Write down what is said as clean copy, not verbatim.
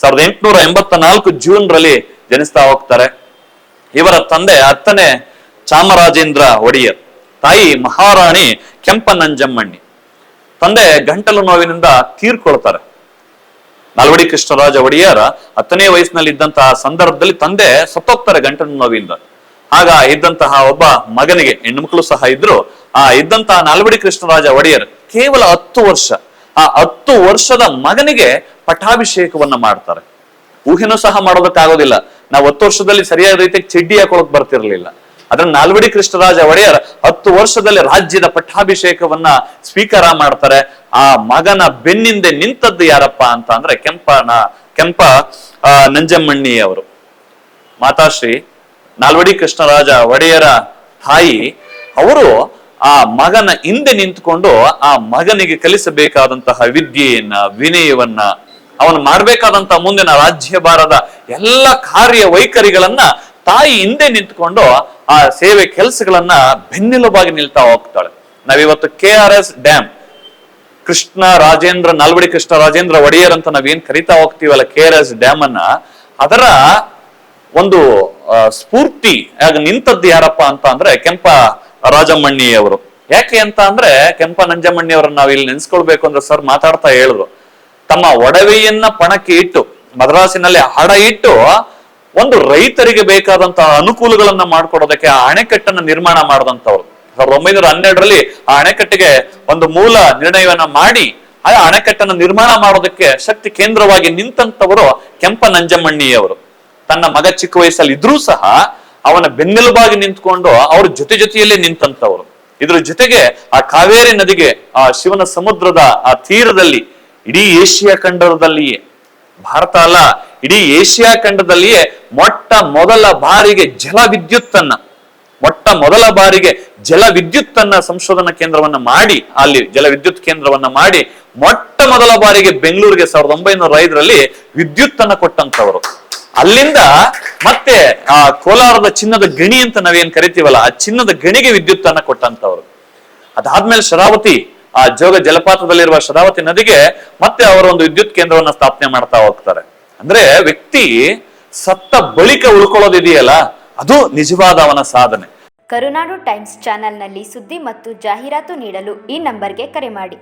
1884 June ರಲ್ಲಿ ಜನಿಸ್ತಾ ಹೋಗ್ತಾರೆ. ಇವರ ತಂದೆ 10ನೇ ಚಾಮರಾಜೇಂದ್ರ ಒಡೆಯರ್, ತಾಯಿ ಮಹಾರಾಣಿ ಕೆಂಪನಂಜಮ್ಮಣ್ಣಿ. ತಂದೆ ಗಂಟಲು ನೋವಿನಿಂದ ತೀರ್ಕೊಳ್ತಾರೆ. ನಾಲ್ವಡಿ ಕೃಷ್ಣರಾಜ ಒಡೆಯರ 10ನೇ ವಯಸ್ಸಿನಲ್ಲಿ ಇದ್ದಂತಹ ಸಂದರ್ಭದಲ್ಲಿ ತಂದೆ ಸತ್ತೋಗ್ತಾರೆ ಗಂಟಲು ನೋವಿಂದ. ಆಗ ಇದ್ದಂತಹ ಒಬ್ಬ ಮಗನಿಗೆ, ಹೆಣ್ಣು ಮಕ್ಕಳು ಸಹ ಇದ್ರು, ಇದ್ದಂತಹ ನಾಲ್ವಡಿ ಕೃಷ್ಣರಾಜ ಒಡೆಯರ್ ಕೇವಲ 10 ವರ್ಷ, ಆ 10 ವರ್ಷದ ಮಗನಿಗೆ ಪಟ್ಟಾಭಿಷೇಕವನ್ನ ಮಾಡ್ತಾರೆ. ಊಹೆನೂ ಸಹ ಮಾಡೋದಕ್ಕಾಗೋದಿಲ್ಲ. ನಾವು 10 ವರ್ಷದಲ್ಲಿ ಸರಿಯಾದ ರೀತಿಯಾಗಿ ಚಡ್ಡಿ ಹಾಕೊಳಕ್ ಬರ್ತಿರ್ಲಿಲ್ಲ. ಅದ್ರ ನಾಲ್ವಡಿ ಕೃಷ್ಣರಾಜ ಒಡೆಯರ್ 10 ವರ್ಷದಲ್ಲಿ ರಾಜ್ಯದ ಪಟ್ಟಾಭಿಷೇಕವನ್ನ ಸ್ವೀಕಾರ ಮಾಡ್ತಾರೆ. ಆ ಮಗನ ಬೆನ್ನಿಂದೆ ನಿಂತದ್ದು ಯಾರಪ್ಪ ಅಂತ ಅಂದ್ರೆ ಕೆಂಪ ನಂಜಮ್ಮಣ್ಣಿ ಅವರು. ಮಾತಾಶ್ರೀ ನಾಲ್ವಡಿ ಕೃಷ್ಣರಾಜ ಒಡೆಯರ ತಾಯಿ ಅವರು ಆ ಮಗನ ಹಿಂದೆ ನಿಂತುಕೊಂಡು ಆ ಮಗನಿಗೆ ಕಲಿಸಬೇಕಾದಂತಹ ವಿದ್ಯೆಯನ್ನ, ವಿನಯವನ್ನ, ಅವನು ಮಾಡ್ಬೇಕಾದಂತಹ ಮುಂದಿನ ರಾಜ್ಯಭಾರದ ಎಲ್ಲ ಕಾರ್ಯ ವೈಖರಿಗಳನ್ನ ತಾಯಿ ಹಿಂದೆ ನಿಂತ್ಕೊಂಡು ಆ ಸೇವೆ ಕೆಲಸಗಳನ್ನ ಬೆನ್ನೆಲುಬಾಗಿ ನಿಲ್ತಾ ಹೋಗ್ತಾಳೆ. ನಾವಿವತ್ತು KRS ಡ್ಯಾಮ್, ನಾಲ್ವಡಿ ಕೃಷ್ಣ ರಾಜೇಂದ್ರ ಒಡೆಯರ್ ಅಂತ ನಾವೇನ್ ಕರಿತಾ ಹೋಗ್ತೀವಲ್ಲ KRS ಡ್ಯಾಮ್ ಅನ್ನ, ಅದರ ಒಂದು ಸ್ಫೂರ್ತಿ ಆಗ ನಿಂತದ್ದು ಯಾರಪ್ಪ ಅಂತ ಅಂದ್ರೆ ಕೆಂಪ ರಾಜಮ್ಮಣ್ಣಿ ಅವರು. ಯಾಕೆ ಅಂತ ಅಂದ್ರೆ ಕೆಂಪ ನಂಜಮ್ಮಣ್ಣಿ ಅವರನ್ನ ನಾವ್ ಇಲ್ಲಿ ನೆನ್ಸ್ಕೊಳ್ಬೇಕು ಅಂದ್ರೆ ಸರ್ ಮಾತಾಡ್ತಾ ಹೇಳಿದ್ರು, ತಮ್ಮ ಒಡವೆಯನ್ನ ಪಣಕ್ಕೆ ಇಟ್ಟು ಮದ್ರಾಸಿನಲ್ಲಿ ಹಡ ಇಟ್ಟು ಒಂದು ರೈತರಿಗೆ ಬೇಕಾದಂತಹ ಅನುಕೂಲಗಳನ್ನ ಮಾಡ್ಕೊಡೋದಕ್ಕೆ ಆ ಅಣೆಕಟ್ಟನ್ನ ನಿರ್ಮಾಣ ಮಾಡಿದಂತವ್ರು. 1912ರಲ್ಲಿ ಆ ಅಣೆಕಟ್ಟಿಗೆ ಒಂದು ಮೂಲ ನಿರ್ಣಯವನ್ನ ಮಾಡಿ ಆ ಅಣೆಕಟ್ಟನ್ನ ನಿರ್ಮಾಣ ಮಾಡೋದಕ್ಕೆ ಶಕ್ತಿ ಕೇಂದ್ರವಾಗಿ ನಿಂತಂತವರು ಕೆಂಪ ನಂಜಮ್ಮಣ್ಣಿಯವರು. ತನ್ನ ಮಗ ಚಿಕ್ಕ ವಯಸ್ಸಲ್ಲಿ ಇದ್ರೂ ಸಹ ಅವನ ಬೆನ್ನೆಲುಬಾಗಿ ನಿಂತ್ಕೊಂಡು ಅವ್ರ ಜೊತೆಯಲ್ಲೇ ನಿಂತಂತವ್ರು. ಇದ್ರ ಜೊತೆಗೆ ಆ ಕಾವೇರಿ ನದಿಗೆ, ಆ ಶಿವನ ಸಮುದ್ರದ ಆ ತೀರದಲ್ಲಿ, ಇಡೀ ಏಷ್ಯಾ ಖಂಡದಲ್ಲಿಯೇ, ಭಾರತ ಅಲ್ಲ ಇಡೀ ಏಷ್ಯಾ ಖಂಡದಲ್ಲಿಯೇ ಮೊಟ್ಟ ಮೊದಲ ಬಾರಿಗೆ ಜಲ ವಿದ್ಯುತ್ತನ್ನ ಸಂಶೋಧನಾ ಕೇಂದ್ರವನ್ನ ಮಾಡಿ, ಅಲ್ಲಿ ಜಲ ವಿದ್ಯುತ್ ಕೇಂದ್ರವನ್ನ ಮಾಡಿ ಮೊಟ್ಟ ಮೊದಲ ಬಾರಿಗೆ ಬೆಂಗಳೂರಿಗೆ 1905ರಲ್ಲಿ ವಿದ್ಯುತ್ತನ್ನ ಕೊಟ್ಟಂತವರು. ಅಲ್ಲಿಂದ ಮತ್ತೆ ಆ ಕೋಲಾರದ ಚಿನ್ನದ ಗಣಿ ಅಂತ ನಾವೇನ್ ಕರಿತೀವಲ್ಲ, ಆ ಚಿನ್ನದ ಗಣಿಗೆ ವಿದ್ಯುತ್ತನ್ನ ಕೊಟ್ಟಂತವ್ರು. ಅದಾದ್ಮೇಲೆ ಶರಾವತಿ, ಆ ಜೋಗ ಜಲಪಾತದಲ್ಲಿರುವ ಶರಾವತಿ ನದಿಗೆ ಮತ್ತೆ ಅವರು ಒಂದು ವಿದ್ಯುತ್ ಕೇಂದ್ರವನ್ನ ಸ್ಥಾಪನೆ ಮಾಡ್ತಾ ಹೋಗ್ತಾರೆ. ಅಂದ್ರೆ ವ್ಯಕ್ತಿ ಸತ್ತ ಬಳಿಕ ಉಳ್ಕೊಳ್ಳೋದಿದೆಯಲ್ಲ, ಅದು ನಿಜವಾದ ಅವನ ಸಾಧನೆ. ಕರುನಾಡು ಟೈಮ್ಸ್ ಚಾನೆಲ್ನಲ್ಲಿ ಸುದ್ದಿ ಮತ್ತು ಜಾಹೀರಾತು ನೀಡಲು ಈ ನಂಬರ್ಗೆ ಕರೆ ಮಾಡಿ.